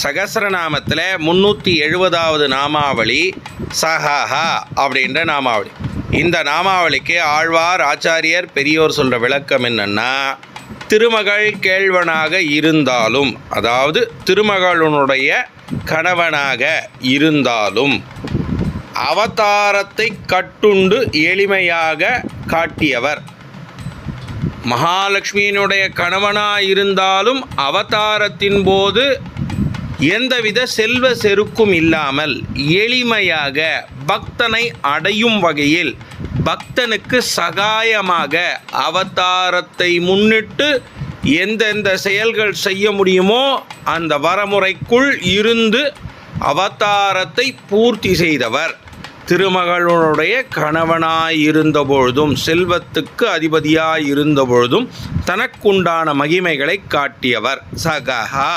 சகஸ்ரநாமத்தில் 370வது நாமாவளி சஹஹா அப்படின்ற நாமாவளி. இந்த நாமாவளிக்கு ஆழ்வார், ஆச்சாரியர், பெரியோர் சொல்கிற விளக்கம் என்னென்னா, திருமகள் கேள்வனாக இருந்தாலும், அதாவது திருமகளுடைய கணவனாக இருந்தாலும், அவதாரத்தை கட்டுண்டு எளிமையாக காட்டியவர். மகாலட்சுமியினுடைய கணவனாக இருந்தாலும் அவதாரத்தின் போது எந்தவித செல்வ செருக்கும் இல்லாமல் எளிமையாக பக்தனை அடையும் வகையில் பக்தனுக்கு சகாயமாக அவதாரத்தை முன்னிட்டு எந்தெந்த செயல்கள் செய்ய முடியுமோ அந்த வரமுறைக்குள் இருந்து அவதாரத்தை பூர்த்தி செய்தவர். திருமகளுடைய கணவனாயிருந்த பொழுதும், செல்வத்துக்கு அதிபதியாயிருந்த பொழுதும் தனக்குண்டான மகிமைகளை காட்டியவர் சகஹா.